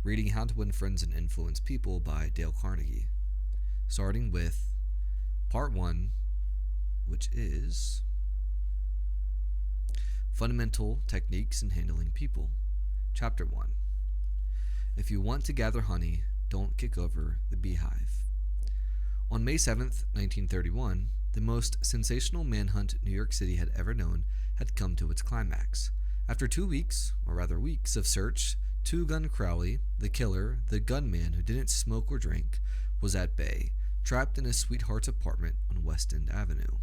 reading How to Win Friends and Influence People by Dale Carnegie, starting with Part 1, which is Fundamental Techniques in Handling People. Chapter 1. If you want to gather honey, don't kick over the beehive. On May 7th, 1931, the most sensational manhunt New York City had ever known had come to its climax. After 2 weeks, or rather weeks, of search, Two Gun Crowley, the killer, the gunman who didn't smoke or drink, was at bay, trapped in his sweetheart's apartment on West End Avenue.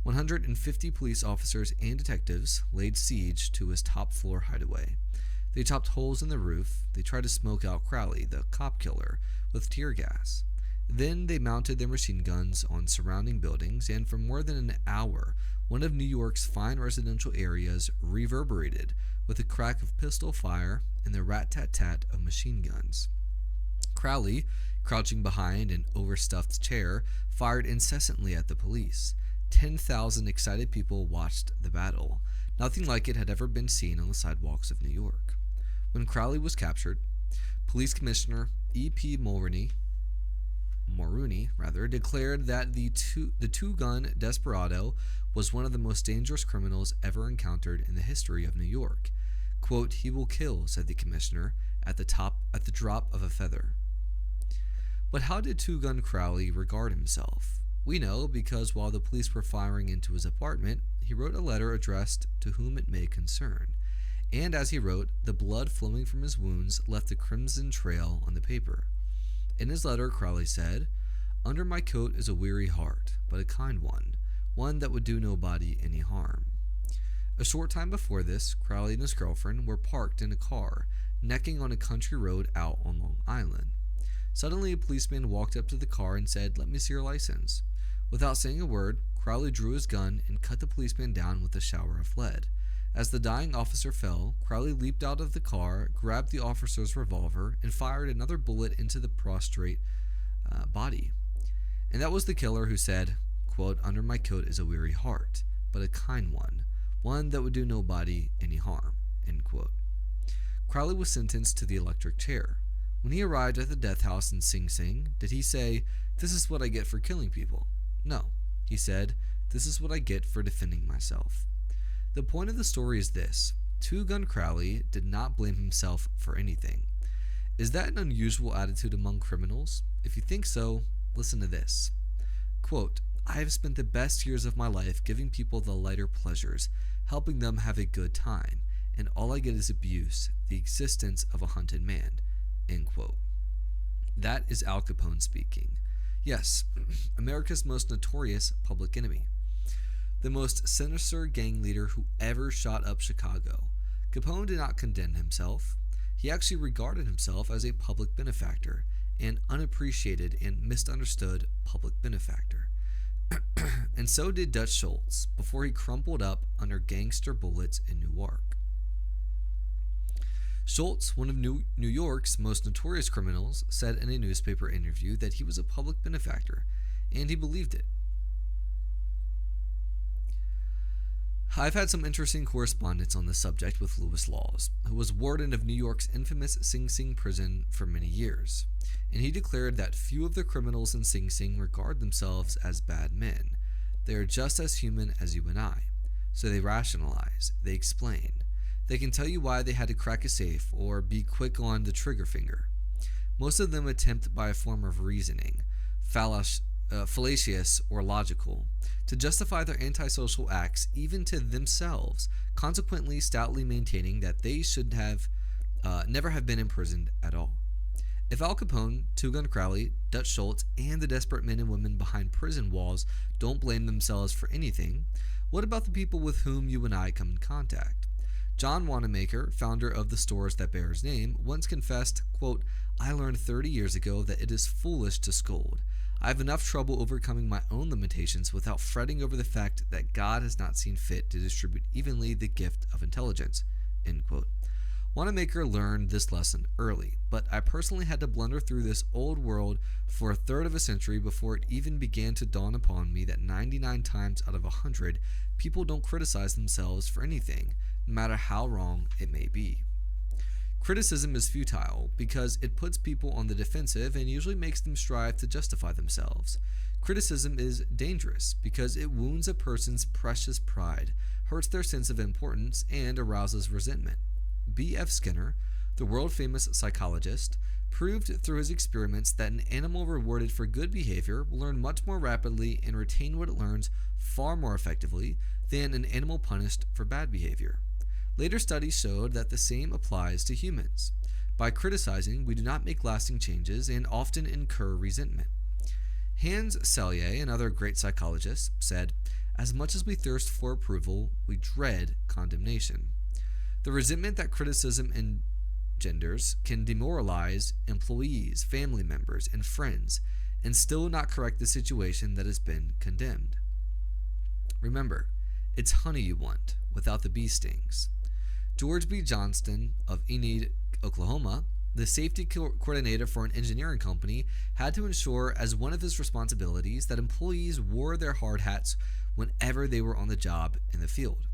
150 police officers and detectives laid siege to his top-floor hideaway. They chopped holes in the roof. They tried to smoke out Crowley, the cop killer, with tear gas. Then they mounted their machine guns on surrounding buildings, and for more than an hour, one of New York's fine residential areas reverberated with the crack of pistol fire and the rat-tat-tat of machine guns. Crowley, crouching behind an overstuffed chair, fired incessantly at the police. 10,000 excited people watched the battle. Nothing like it had ever been seen on the sidewalks of New York. When Crowley was captured, Police Commissioner E.P. Mulrooney declared that the two-gun desperado was one of the most dangerous criminals ever encountered in the history of New York. Quote, "He will kill," said the commissioner, at the drop of a feather. But how did Two-Gun Crowley regard himself? We know because while the police were firing into his apartment, he wrote a letter addressed to whom it may concern. And as he wrote, the blood flowing from his wounds left a crimson trail on the paper. In his letter, Crowley said, "Under my coat is a weary heart, but a kind one that would do nobody any harm." A short time before this, Crowley and his girlfriend were parked in a car, necking on a country road out on Long Island. Suddenly, a policeman walked up to the car and said, "Let me see your license." Without saying a word, Crowley drew his gun and cut the policeman down with a shower of lead. As the dying officer fell, Crowley leaped out of the car, grabbed the officer's revolver, and fired another bullet into the prostrate body. And that was the killer who said, quote, "Under my coat is a weary heart, but a kind one that would do nobody any harm," end quote. Crowley was sentenced to the electric chair. When he arrived at the death house in Sing Sing, did he say, "This is what I get for killing people"? No. He said, "This is what I get for defending myself." The point of the story is this: Two-Gun Crowley did not blame himself for anything. Is that an unusual attitude among criminals? If you think so, listen to this. Quote, "I have spent the best years of my life giving people the lighter pleasures, helping them have a good time, and all I get is abuse, the existence of a hunted man." End quote. That is Al Capone speaking. Yes, America's most notorious public enemy. The most sinister gang leader who ever shot up Chicago. Capone did not condemn himself. He actually regarded himself as a public benefactor, an unappreciated and misunderstood public benefactor. And so did Dutch Schultz before he crumpled up under gangster bullets in Newark. Schultz, one of New York's most notorious criminals, said in a newspaper interview that he was a public benefactor, and he believed it. I've had some interesting correspondence on this subject with Lewis Laws, who was warden of New York's infamous Sing Sing prison for many years, and he declared that few of the criminals in Sing Sing regard themselves as bad men. They are just as human as you and I. So they rationalize, they explain. They can tell you why they had to crack a safe or be quick on the trigger finger. Most of them attempt by a form of reasoning, fallacious or logical, to justify their antisocial acts even to themselves, consequently stoutly maintaining that they should have never have been imprisoned at all. If Al Capone, Two-Gun Crowley, Dutch Schultz, and the desperate men and women behind prison walls don't blame themselves for anything, what about the people with whom you and I come in contact? John Wanamaker, founder of the Stores That Bear His Name, once confessed, quote, "I learned 30 years ago that it is foolish to scold. I have enough trouble overcoming my own limitations without fretting over the fact that God has not seen fit to distribute evenly the gift of intelligence," end quote. Wanamaker learned this lesson early, but I personally had to blunder through this old world for a third of a century before it even began to dawn upon me that 99 times out of 100, people don't criticize themselves for anything, no matter how wrong it may be. Criticism is futile because it puts people on the defensive and usually makes them strive to justify themselves. Criticism is dangerous because it wounds a person's precious pride, hurts their sense of importance, and arouses resentment. B.F. Skinner, the world famous psychologist, proved through his experiments that an animal rewarded for good behavior will learn much more rapidly and retain what it learns far more effectively than an animal punished for bad behavior. Later studies showed that the same applies to humans. By criticizing, we do not make lasting changes and often incur resentment. Hans Selye, another great psychologist, said, "As much as we thirst for approval, we dread condemnation." The resentment that criticism engenders can demoralize employees, family members, and friends, and still not correct the situation that has been condemned. Remember, it's honey you want, without the bee stings. George B. Johnston of Enid, Oklahoma, the safety coordinator for an engineering company, had to ensure as one of his responsibilities that employees wore their hard hats whenever they were on the job in the field.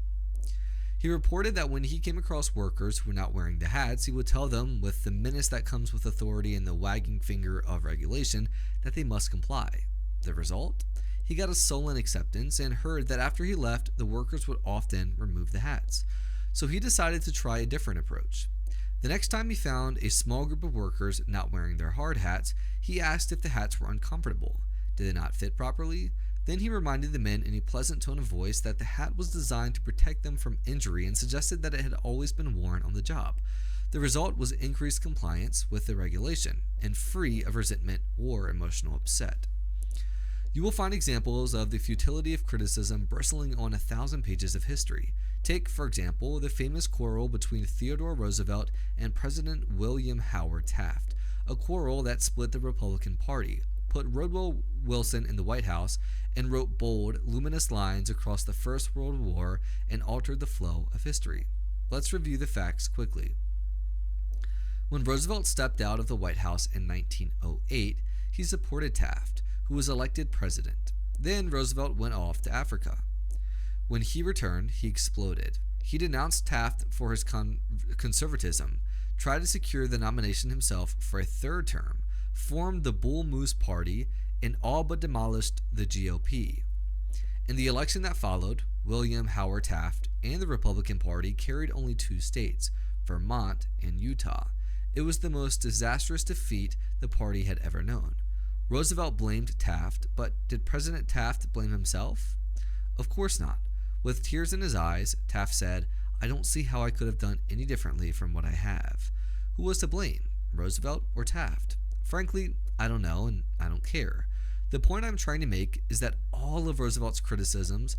He reported that when he came across workers who were not wearing the hats, he would tell them, with the menace that comes with authority and the wagging finger of regulation, that they must comply. The result? He got a sullen acceptance and heard that after he left, the workers would often remove the hats. So he decided to try a different approach. The next time he found a small group of workers not wearing their hard hats, he asked if the hats were uncomfortable. Did they not fit properly? Then he reminded the men in a pleasant tone of voice that the hat was designed to protect them from injury and suggested that it had always been worn on the job. The result was increased compliance with the regulation and free of resentment or emotional upset. You will find examples of the futility of criticism bristling on 1,000 pages of history. Take, for example, the famous quarrel between Theodore Roosevelt and President William Howard Taft, a quarrel that split the Republican Party, put Woodrow Wilson in the White House, and wrote bold, luminous lines across the First World War and altered the flow of history. Let's review the facts quickly. When Roosevelt stepped out of the White House in 1908, he supported Taft, who was elected president. Then Roosevelt went off to Africa. When he returned, he exploded. He denounced Taft for his conservatism, tried to secure the nomination himself for a third term, formed the Bull Moose Party, and all but demolished the GOP. In the election that followed, William Howard Taft and the Republican Party carried only 2 states, Vermont and Utah. It was the most disastrous defeat the party had ever known. Roosevelt blamed Taft, but did President Taft blame himself? Of course not. With tears in his eyes, Taft said, "I don't see how I could have done any differently from what I have." Who was to blame, Roosevelt or Taft? Frankly, I don't know, and I don't care. The point I'm trying to make is that all of Roosevelt's criticisms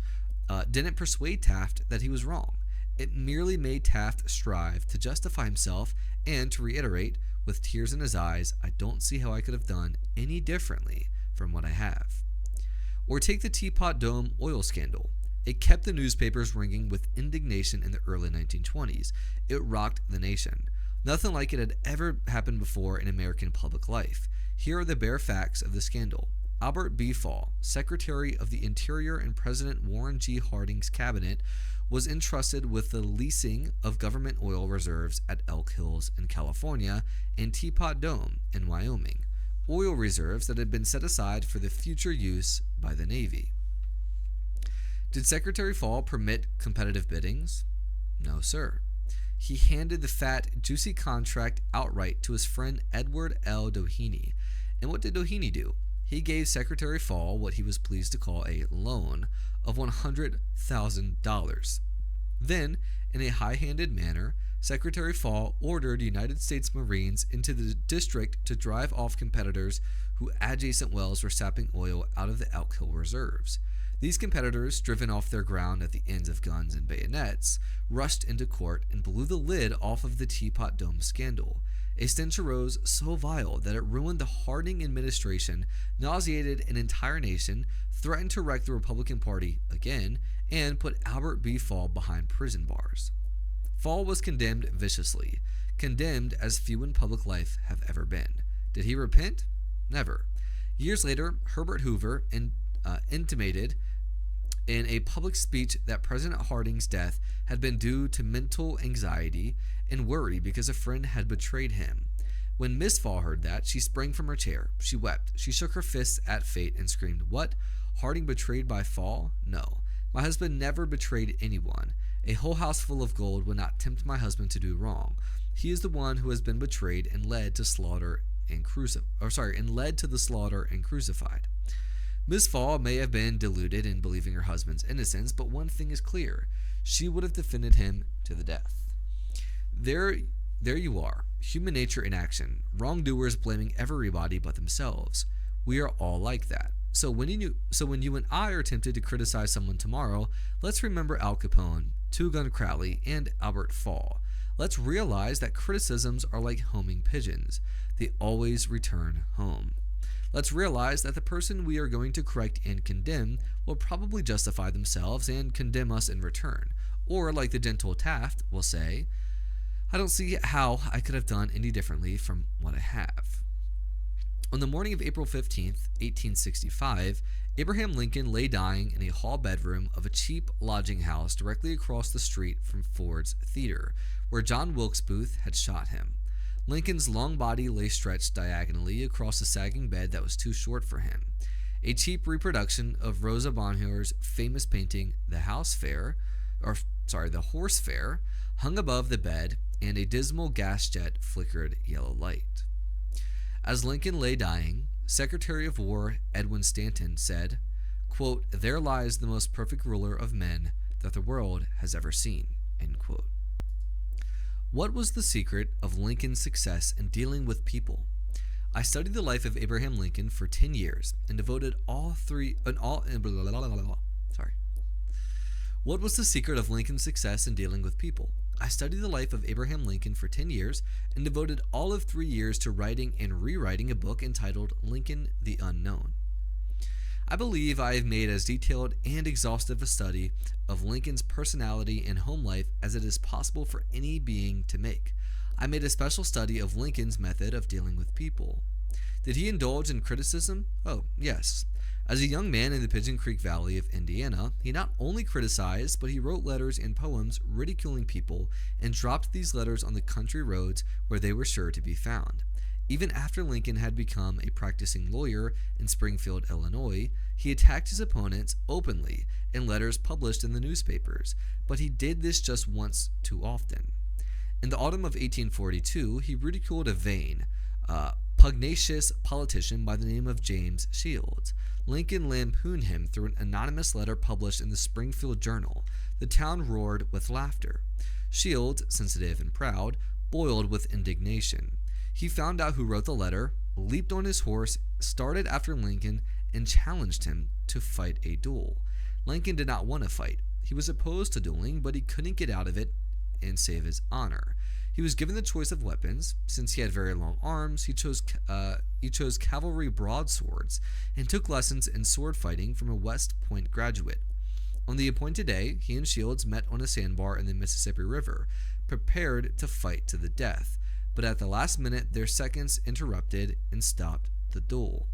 didn't persuade Taft that he was wrong. It merely made Taft strive to justify himself and to reiterate, with tears in his eyes, "I don't see how I could have done any differently from what I have." Or take the Teapot Dome oil scandal. It kept the newspapers ringing with indignation in the early 1920s. It rocked the nation. Nothing like it had ever happened before in American public life. Here are the bare facts of the scandal. Albert B. Fall, Secretary of the Interior in President Warren G. Harding's cabinet, was entrusted with the leasing of government oil reserves at Elk Hills in California and Teapot Dome in Wyoming, oil reserves that had been set aside for the future use by the Navy. Did Secretary Fall permit competitive biddings? No, sir. He handed the fat, juicy contract outright to his friend Edward L. Doheny. And what did Doheny do? He gave Secretary Fall what he was pleased to call a loan of $100,000. Then, in a high-handed manner, Secretary Fall ordered United States Marines into the district to drive off competitors who adjacent wells were sapping oil out of the Elk Hill reserves. These competitors, driven off their ground at the ends of guns and bayonets, rushed into court and blew the lid off of the Teapot Dome scandal. A stench arose so vile that it ruined the Harding administration, nauseated an entire nation, threatened to wreck the Republican Party again, and put Albert B. Fall behind prison bars. Fall was condemned viciously, condemned as few in public life have ever been. Did he repent? Never. Years later, Herbert Hoover intimated in a public speech that President Harding's death had been due to mental anxiety and worry because a friend had betrayed him. When Miss Fall heard that, she sprang from her chair. She wept. She shook her fists at fate and screamed, "What? Harding betrayed by Fall? No. My husband never betrayed anyone. A whole house full of gold would not tempt my husband to do wrong. He is the one who has been betrayed and led to led to the slaughter and crucified." Miss Fall may have been deluded in believing her husband's innocence, but one thing is clear: she would have defended him to the death. There you are, human nature in action, wrongdoers blaming everybody but themselves. We are all like that. So when you and I are tempted to criticize someone tomorrow, let's remember Al Capone, Two Gun Crowley, and Albert Fall. Let's realize that criticisms are like homing pigeons. They always return home. Let's realize that the person we are going to correct and condemn will probably justify themselves and condemn us in return. Or, like the gentle Taft will say, "I don't see how I could have done any differently from what I have." On the morning of April 15th, 1865, Abraham Lincoln lay dying in a hall bedroom of a cheap lodging house directly across the street from Ford's Theater, where John Wilkes Booth had shot him. Lincoln's long body lay stretched diagonally across a sagging bed that was too short for him. A cheap reproduction of Rosa Bonheur's famous painting, The Horse Fair, hung above the bed, and a dismal gas jet flickered yellow light. As Lincoln lay dying, Secretary of War Edwin Stanton said, quote, "There lies the most perfect ruler of men that the world has ever seen," end quote. What was the secret of Lincoln's success in dealing with people? I studied the life of Abraham Lincoln for 10 years and devoted What was the secret of Lincoln's success in dealing with people? I studied the life of Abraham Lincoln for 10 years and devoted all of 3 years to writing and rewriting a book entitled Lincoln the Unknown. I believe I have made as detailed and exhaustive a study of Lincoln's personality and home life as it is possible for any being to make. I made a special study of Lincoln's method of dealing with people. Did he indulge in criticism? Oh, yes. As a young man in the Pigeon Creek Valley of Indiana, he not only criticized, but he wrote letters and poems ridiculing people and dropped these letters on the country roads where they were sure to be found. Even after Lincoln had become a practicing lawyer in Springfield, Illinois, he attacked his opponents openly in letters published in the newspapers, but he did this just once too often. In the autumn of 1842, he ridiculed a vain, pugnacious politician by the name of James Shields. Lincoln lampooned him through an anonymous letter published in the Springfield Journal. The town roared with laughter. Shields, sensitive and proud, boiled with indignation. He found out who wrote the letter, leaped on his horse, started after Lincoln, and challenged him to fight a duel. Lincoln did not want to fight. He was opposed to dueling, but he couldn't get out of it and save his honor. He was given the choice of weapons. Since he had very long arms, he chose cavalry broadswords and took lessons in sword fighting from a West Point graduate. On the appointed day, he and Shields met on a sandbar in the Mississippi River, prepared to fight to the death. But at the last minute, their seconds interrupted and stopped the duel.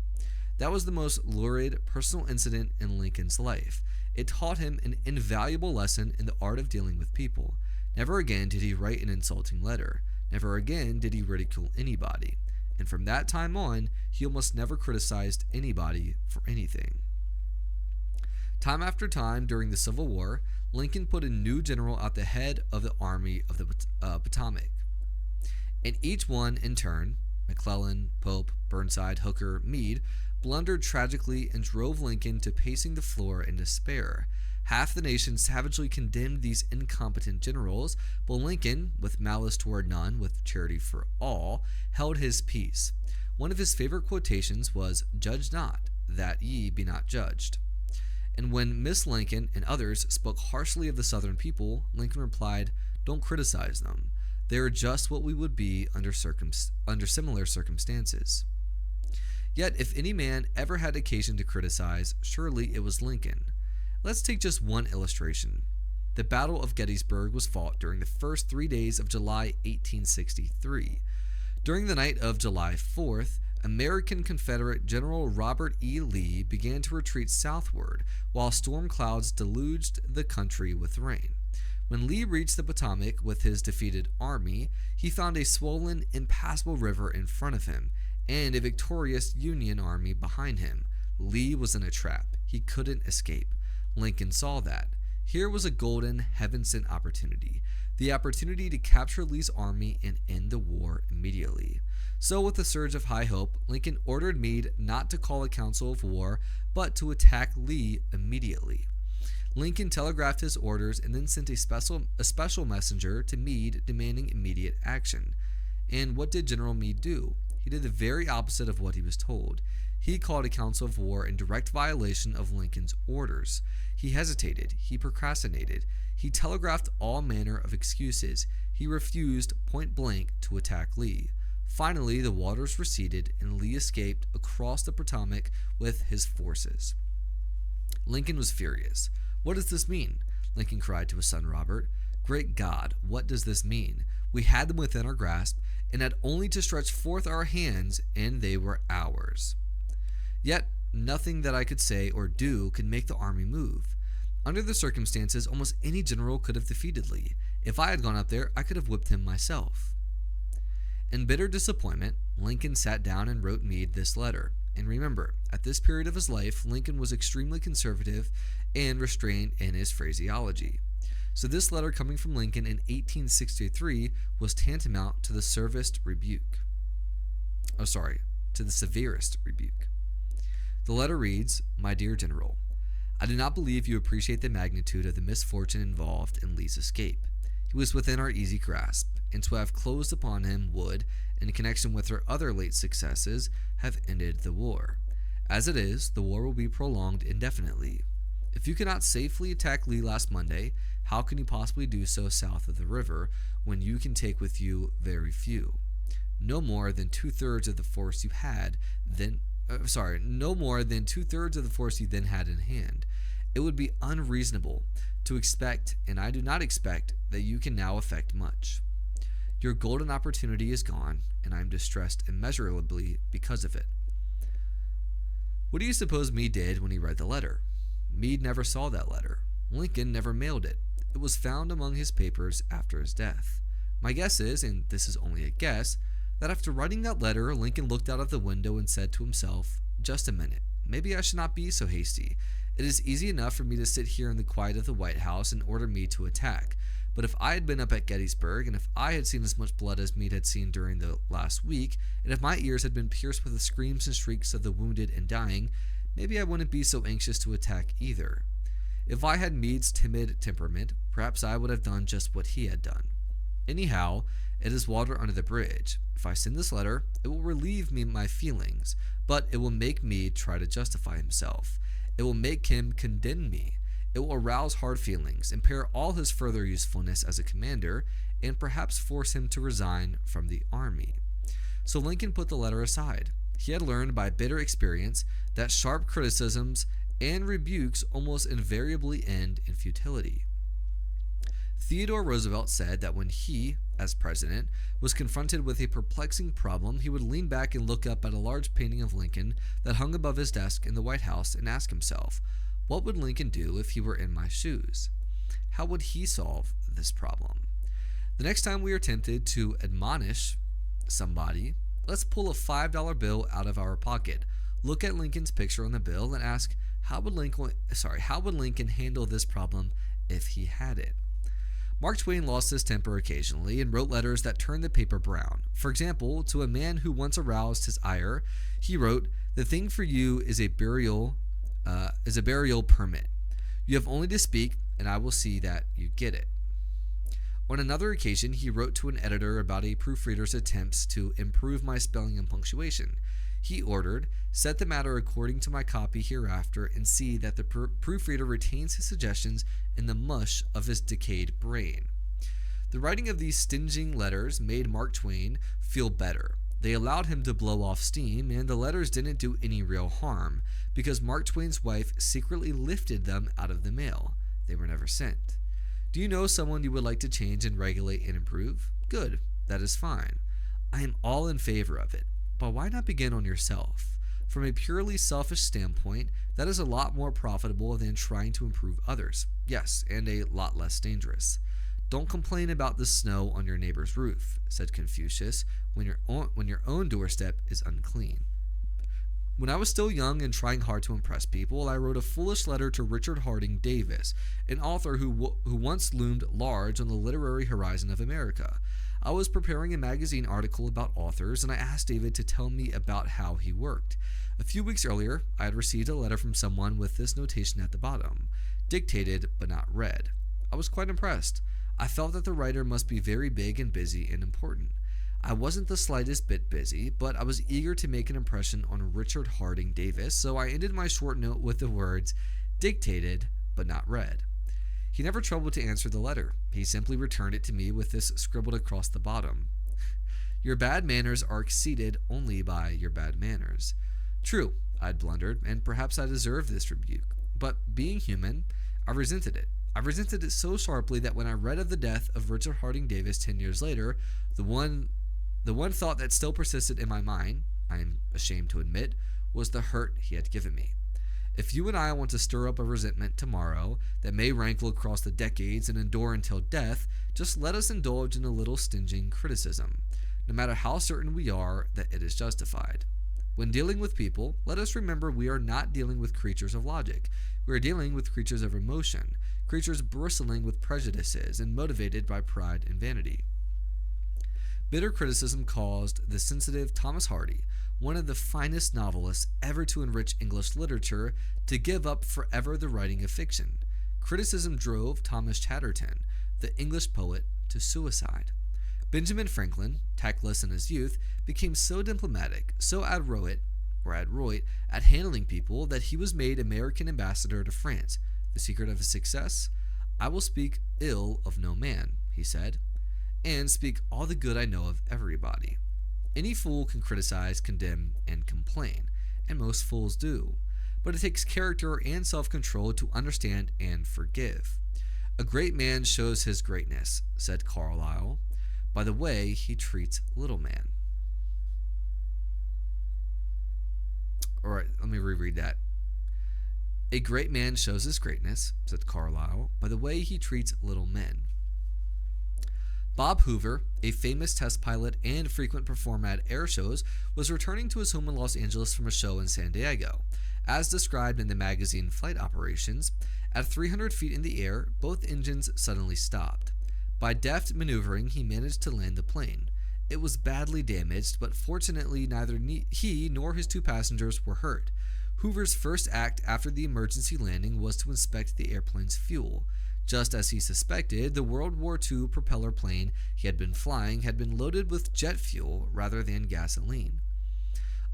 That was the most lurid personal incident in Lincoln's life. It taught him an invaluable lesson in the art of dealing with people. Never again did he write an insulting letter. Never again did he ridicule anybody. And from that time on, he almost never criticized anybody for anything. Time after time during the Civil War, Lincoln put a new general at the head of the Army of the Potomac. And each one in turn, McClellan, Pope, Burnside, Hooker, Meade, blundered tragically and drove Lincoln to pacing the floor in despair. Half the nation savagely condemned these incompetent generals, but Lincoln, with malice toward none, with charity for all, held his peace. One of his favorite quotations was, "Judge not, that ye be not judged." And when Miss Lincoln and others spoke harshly of the Southern people, Lincoln replied, "Don't criticize them. They are just what we would be under similar circumstances." Yet, if any man ever had occasion to criticize, surely it was Lincoln. Let's take just one illustration. The Battle of Gettysburg was fought during the first 3 days of July 1863. During the night of July 4th, American Confederate General Robert E. Lee began to retreat southward, while storm clouds deluged the country with rain. When Lee reached the Potomac with his defeated army, he found a swollen, impassable river in front of him and a victorious Union army behind him. Lee was in a trap. He couldn't escape. Lincoln saw that. Here was a golden, heaven-sent opportunity. The opportunity to capture Lee's army and end the war immediately. So, with a surge of high hope, Lincoln ordered Meade not to call a council of war, but to attack Lee immediately. Lincoln telegraphed his orders and then sent a special messenger to Meade demanding immediate action. And what did General Meade do? He did the very opposite of what he was told. He called a council of war in direct violation of Lincoln's orders. He hesitated. He procrastinated. He telegraphed all manner of excuses. He refused point blank to attack Lee. Finally, the waters receded and Lee escaped across the Potomac with his forces. Lincoln was furious. "What does this mean?" Lincoln cried to his son Robert. "Great God, what does this mean? We had them within our grasp and had only to stretch forth our hands, and they were ours. Yet nothing that I could say or do could make the army move. Under the circumstances, almost any general could have defeated Lee. If I had gone up there, I could have whipped him myself." In bitter disappointment, Lincoln sat down and wrote Meade this letter. And remember, at this period of his life, Lincoln was extremely conservative and restrained in his phraseology. So this letter coming from Lincoln in 1863 was tantamount to the severest rebuke. The letter reads, "My dear General, I do not believe you appreciate the magnitude of the misfortune involved in Lee's escape. He was within our easy grasp, and to have closed upon him would, in connection with our other late successes, have ended the war. As it is, the war will be prolonged indefinitely. If you cannot safely attack Lee last Monday, how can you possibly do so south of the river, when you can take with you very few? No more than two-thirds of the force you then had in hand. It would be unreasonable to expect, and I do not expect, that you can now effect much. Your golden opportunity is gone, and I am distressed immeasurably because of it." What do you suppose Meade did when he read the letter? Meade never saw that letter. Lincoln never mailed it. It was found among his papers after his death. My guess is, and this is only a guess, that after writing that letter, Lincoln looked out of the window and said to himself, "Just a minute. Maybe I should not be so hasty. It is easy enough for me to sit here in the quiet of the White House and order Meade to attack. But if I had been up at Gettysburg, and if I had seen as much blood as Meade had seen during the last week, and if my ears had been pierced with the screams and shrieks of the wounded and dying, maybe I wouldn't be so anxious to attack either. If I had Meade's timid temperament, perhaps I would have done just what he had done. Anyhow, it is water under the bridge. If I send this letter, it will relieve me my feelings, but it will make Meade try to justify himself. It will make him condemn me. It will arouse hard feelings, impair all his further usefulness as a commander, and perhaps force him to resign from the army." So Lincoln put the letter aside. He had learned by bitter experience that sharp criticisms and rebukes almost invariably end in futility. Theodore Roosevelt said that when he, as president, was confronted with a perplexing problem, he would lean back and look up at a large painting of Lincoln that hung above his desk in the White House and ask himself, what would Lincoln do if he were in my shoes? How would he solve this problem? The next time we are tempted to admonish somebody, let's pull a $5 bill out of our pocket, look at Lincoln's picture on the bill, and ask, how would Lincoln handle this problem if he had it? Mark Twain lost his temper occasionally and wrote letters that turned the paper brown. For example, to a man who once aroused his ire, he wrote, "The thing for you is a burial permit. You have only to speak, and I will see that you get it." On another occasion, he wrote to an editor about a proofreader's attempts to improve my spelling and punctuation. He ordered, "Set the matter according to my copy hereafter, and see that the proofreader retains his suggestions in the mush of his decayed brain." The writing of these stinging letters made Mark Twain feel better. They allowed him to blow off steam, and the letters didn't do any real harm, because Mark Twain's wife secretly lifted them out of the mail. They were never sent. Do you know someone you would like to change and regulate and improve? Good, that is fine. I am all in favor of it. But why not begin on yourself? From a purely selfish standpoint, that is a lot more profitable than trying to improve others. Yes, and a lot less dangerous. Don't complain about the snow on your neighbor's roof, said Confucius, when your own doorstep is unclean. When I was still young and trying hard to impress people, I wrote a foolish letter to Richard Harding Davis, an author who once loomed large on the literary horizon of America. I was preparing a magazine article about authors, and I asked David to tell me about how he worked. A few weeks earlier, I had received a letter from someone with this notation at the bottom: dictated but not read. I was quite impressed. I felt that the writer must be very big and busy and important. I wasn't the slightest bit busy, but I was eager to make an impression on Richard Harding Davis, so I ended my short note with the words, dictated but not read. He never troubled to answer the letter. He simply returned it to me with this scribbled across the bottom: your bad manners are exceeded only by your bad manners. True, I'd blundered, and perhaps I deserved this rebuke, but being human, I resented it. I resented it so sharply that when I read of the death of Richard Harding Davis 10 years later, the one thought that still persisted in my mind, I am ashamed to admit, was the hurt he had given me. If you and I want to stir up a resentment tomorrow that may rankle across the decades and endure until death, just let us indulge in a little stinging criticism, no matter how certain we are that it is justified. When dealing with people, let us remember we are not dealing with creatures of logic. We are dealing with creatures of emotion, creatures bristling with prejudices and motivated by pride and vanity. Bitter criticism caused the sensitive Thomas Hardy, one of the finest novelists ever to enrich English literature, to give up forever the writing of fiction. Criticism drove Thomas Chatterton, the English poet, to suicide. Benjamin Franklin, tactless in his youth, became so diplomatic, so adroit at handling people that he was made American ambassador to France. The secret of his success? I will speak ill of no man, he said, and speak all the good I know of everybody. Any fool can criticize, condemn, and complain, and most fools do, but it takes character and self-control to understand and forgive. A great man shows his greatness, said Carlyle, by the way he treats little men. All right, let me reread that. A great man shows his greatness, said Carlyle, by the way he treats little men. Bob Hoover, a famous test pilot and frequent performer at air shows, was returning to his home in Los Angeles from a show in San Diego. As described in the magazine Flight Operations, at 300 feet in the air, both engines suddenly stopped. By deft maneuvering, he managed to land the plane. It was badly damaged, but fortunately neither he nor his two passengers were hurt. Hoover's first act after the emergency landing was to inspect the airplane's fuel. Just as he suspected, the World War II propeller plane he had been flying had been loaded with jet fuel rather than gasoline.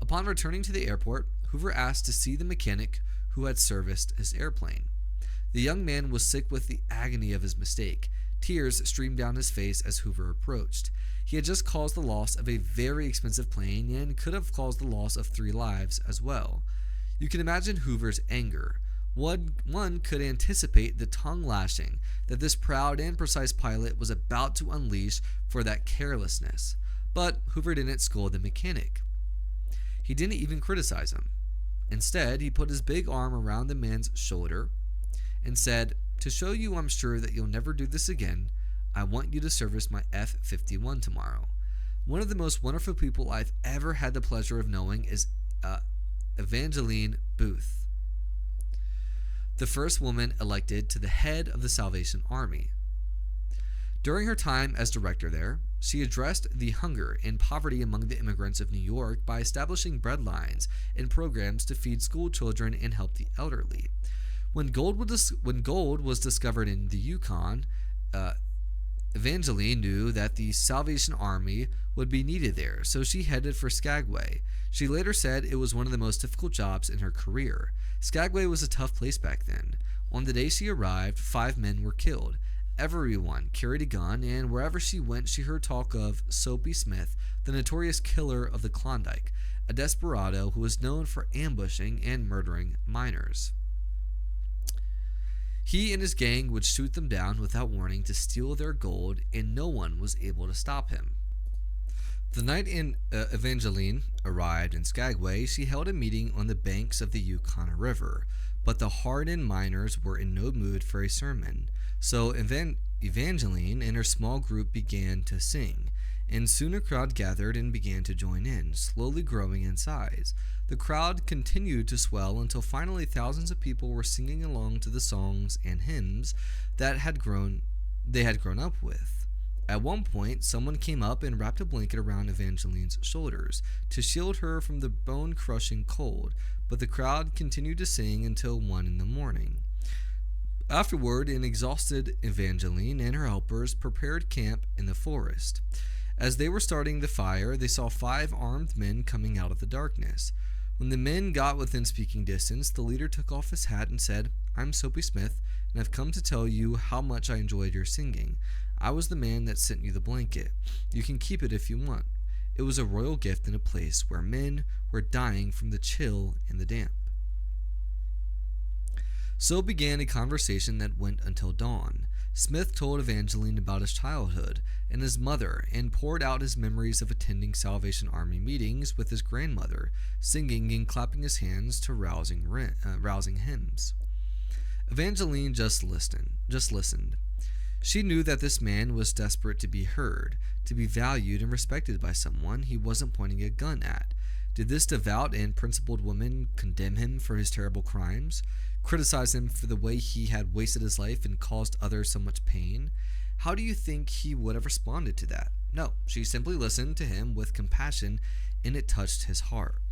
Upon returning to the airport, Hoover asked to see the mechanic who had serviced his airplane. The young man was sick with the agony of his mistake. Tears streamed down his face as Hoover approached. He had just caused the loss of a very expensive plane and could have caused the loss of 3 lives as well. You can imagine Hoover's anger. One could anticipate the tongue lashing that this proud and precise pilot was about to unleash for that carelessness. But Hoover didn't scold the mechanic. He didn't even criticize him. Instead, he put his big arm around the man's shoulder and said, "To show you I'm sure that you'll never do this again, I want you to service my F-51 tomorrow." One of the most wonderful people I've ever had the pleasure of knowing is Evangeline Booth, the first woman elected to the head of the Salvation Army. During her time as director there, she addressed the hunger and poverty among the immigrants of New York by establishing bread lines and programs to feed school children and help the elderly. When gold was discovered in the Yukon, Evangeline knew that the Salvation Army would be needed there, so she headed for Skagway. She later said it was one of the most difficult jobs in her career. Skagway was a tough place back then. On the day she arrived, 5 men were killed. Everyone carried a gun, and wherever she went, she heard talk of Soapy Smith, the notorious killer of the Klondike, a desperado who was known for ambushing and murdering miners. He and his gang would shoot them down without warning to steal their gold, and no one was able to stop him. The night Evangeline arrived in Skagway, she held a meeting on the banks of the Yukon River. But the hardened miners were in no mood for a sermon, so Evangeline and her small group began to sing, and soon a crowd gathered and began to join in, slowly growing in size. The crowd continued to swell until finally thousands of people were singing along to the songs and hymns that they had grown up with. At one point, someone came up and wrapped a blanket around Evangeline's shoulders to shield her from the bone-crushing cold, but the crowd continued to sing until 1 in the morning. Afterward, an exhausted Evangeline and her helpers prepared camp in the forest. As they were starting the fire, they saw 5 armed men coming out of the darkness. When the men got within speaking distance, the leader took off his hat and said, "I'm Soapy Smith, and I've come to tell you how much I enjoyed your singing. I was the man that sent you the blanket. You can keep it if you want. It was a royal gift in a place where men were dying from the chill and the damp." So began a conversation that went until dawn. Smith told Evangeline about his childhood and his mother and poured out his memories of attending Salvation Army meetings with his grandmother, singing and clapping his hands to rousing hymns. Evangeline just listened. She knew that this man was desperate to be heard, to be valued and respected by someone he wasn't pointing a gun at. Did this devout and principled woman condemn him for his terrible crimes? Criticize him for the way he had wasted his life and caused others so much pain? How do you think he would have responded to that? No, she simply listened to him with compassion, and it touched his heart.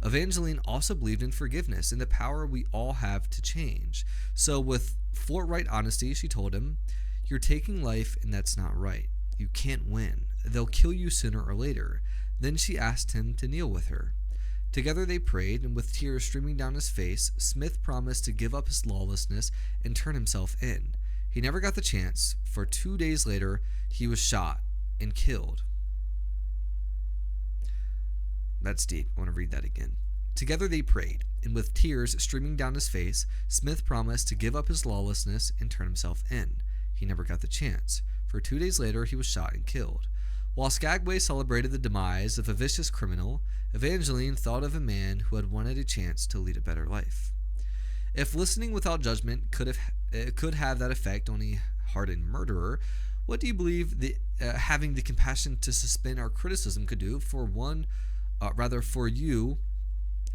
Evangeline also believed in forgiveness and the power we all have to change. So with forthright honesty, she told him, "You're taking life, and that's not right. You can't win. They'll kill you sooner or later." Then she asked him to kneel with her. Together they prayed, and with tears streaming down his face, Smith promised to give up his lawlessness and turn himself in. He never got the chance, for 2 days later, he was shot and killed. That's deep. I want to read that again. Together they prayed, and with tears streaming down his face, Smith promised to give up his lawlessness and turn himself in. He never got the chance, for 2 days later, he was shot and killed. While Skagway celebrated the demise of a vicious criminal, Evangeline thought of a man who had wanted a chance to lead a better life. If listening without judgment could have that effect on a hardened murderer, what do you believe having the compassion to suspend our criticism could do for you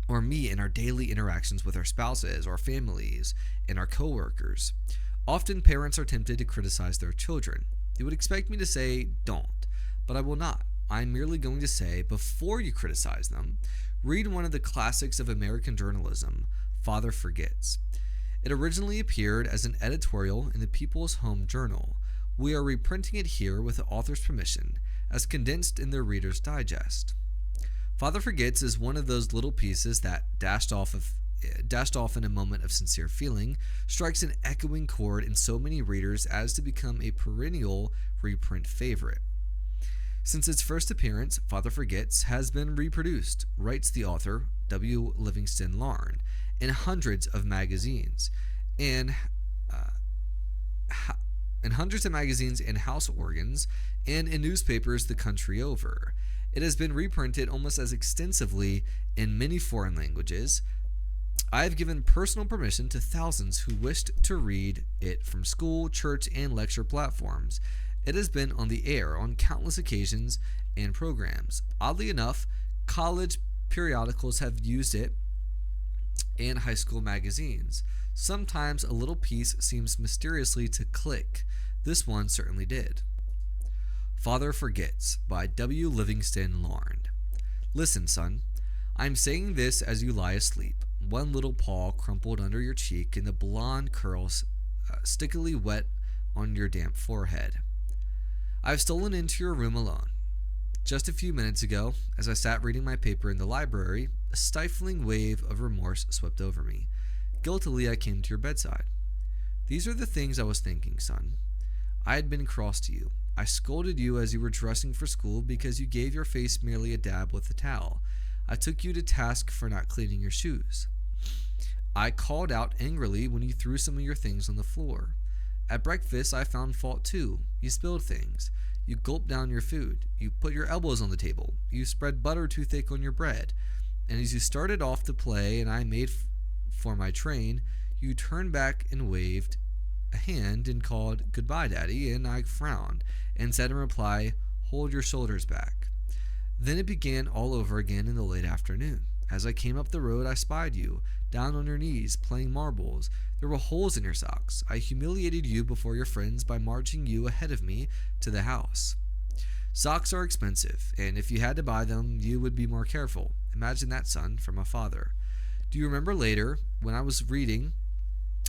or me in our daily interactions with our spouses, our families, and our coworkers? Often parents are tempted to criticize their children. You would expect me to say, "Don't," but I will not. I'm merely going to say, before you criticize them, read one of the classics of American journalism, Father Forgets. It originally appeared as an editorial in the People's Home Journal. We are reprinting it here with the author's permission, as condensed in the Reader's Digest. Father Forgets is one of those little pieces that, dashed off in a moment of sincere feeling, strikes an echoing chord in so many readers as to become a perennial reprint favorite. Since its first appearance, Father Forgets has been reproduced, writes the author, W. Livingston Larn, in hundreds of magazines and house organs and in newspapers the country over. It has been reprinted almost as extensively in many foreign languages. I have given personal permission to thousands who wished to read it from school, church, and lecture platforms. It has been on the air on countless occasions and programs. Oddly enough, college periodicals have used it and high school magazines. Sometimes a little piece seems mysteriously to click. This one certainly did. Father Forgets by W. Livingston Larn. Listen, son. I'm saying this as you lie asleep, one little paw crumpled under your cheek and the blonde curls stickily wet on your damp forehead. I've stolen into your room alone. Just a few minutes ago, as I sat reading my paper in the library, a stifling wave of remorse swept over me. Guiltily, I came to your bedside. These are the things I was thinking, son. I had been cross to you. I scolded you as you were dressing for school because you gave your face merely a dab with a towel. I took you to task for not cleaning your shoes. I called out angrily when you threw some of your things on the floor. At breakfast, I found fault too. You spilled things. You gulped down your food. You put your elbows on the table. You spread butter too thick on your bread. And as you started off to play and I made for my train, You turned back and waved a hand and called, "Goodbye, Daddy," and I frowned and said in reply, "Hold your shoulders back." Then it began all over again in the late afternoon. As I came up the road, I spied you, down on your knees, playing marbles. There were holes in your socks. I humiliated you before your friends by marching you ahead of me to the house. Socks are expensive, and if you had to buy them, you would be more careful. Imagine that, son, from a father. Do you remember later, when I was reading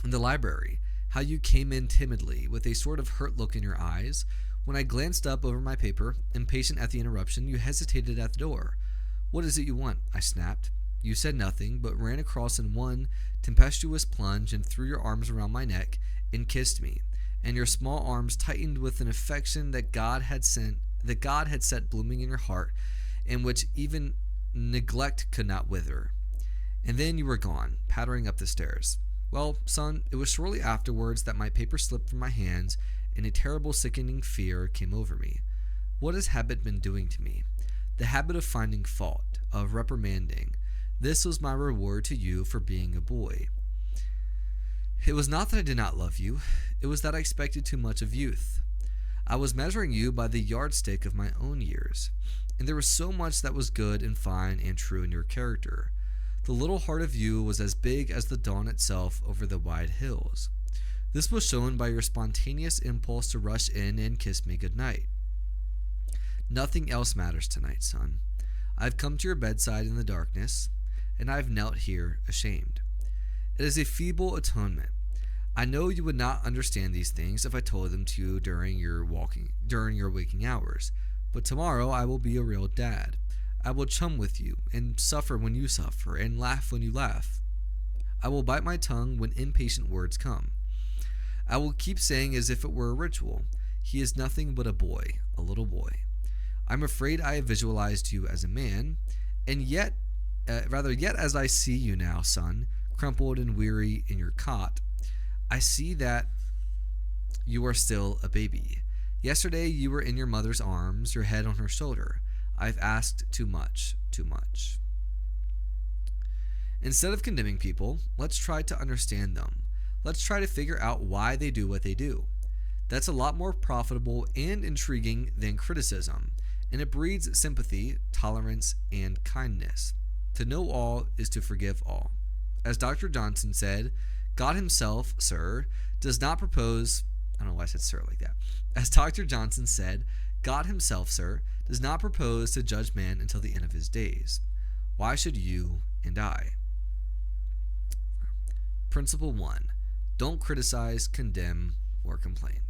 in the library, how you came in timidly, with a sort of hurt look in your eyes? When I glanced up over my paper, impatient at the interruption, you hesitated at the door. "What is it you want?" I snapped. You said nothing, but ran across in one tempestuous plunge and threw your arms around my neck and kissed me, and your small arms tightened with an affection that God had set blooming in your heart, and which even neglect could not wither. And then you were gone, pattering up the stairs. Well, son, it was shortly afterwards that my paper slipped from my hands, and a terrible sickening fear came over me. What has habit been doing to me? The habit of finding fault, of reprimanding. This was my reward to you for being a boy. It was not that I did not love you, it was that I expected too much of youth. I was measuring you by the yardstick of my own years, and there was so much that was good and fine and true in your character. The little heart of you was as big as the dawn itself over the wide hills. This was shown by your spontaneous impulse to rush in and kiss me good night. Nothing else matters tonight, son. I've come to your bedside in the darkness, and I've knelt here ashamed. It is a feeble atonement. I know you would not understand these things if I told them to you during your waking hours, but tomorrow I will be a real dad. I will chum with you, and suffer when you suffer, and laugh when you laugh. I will bite my tongue when impatient words come. I will keep saying as if it were a ritual, "He is nothing but a boy, a little boy." I'm afraid I have visualized you as a man, and yet as I see you now, son, crumpled and weary in your cot, I see that you are still a baby. Yesterday you were in your mother's arms, your head on her shoulder. I've asked too much, too much. Instead of condemning people, let's try to understand them. Let's try to figure out why they do what they do. That's a lot more profitable and intriguing than criticism, and it breeds sympathy, tolerance, and kindness. To know all is to forgive all. As Dr. Johnson said, God himself, sir, does not propose... I don't know why I said sir like that. As Dr. Johnson said, God himself, sir, does not propose to judge man until the end of his days. Why should you and I? Principle 1. Don't criticize, condemn, or complain.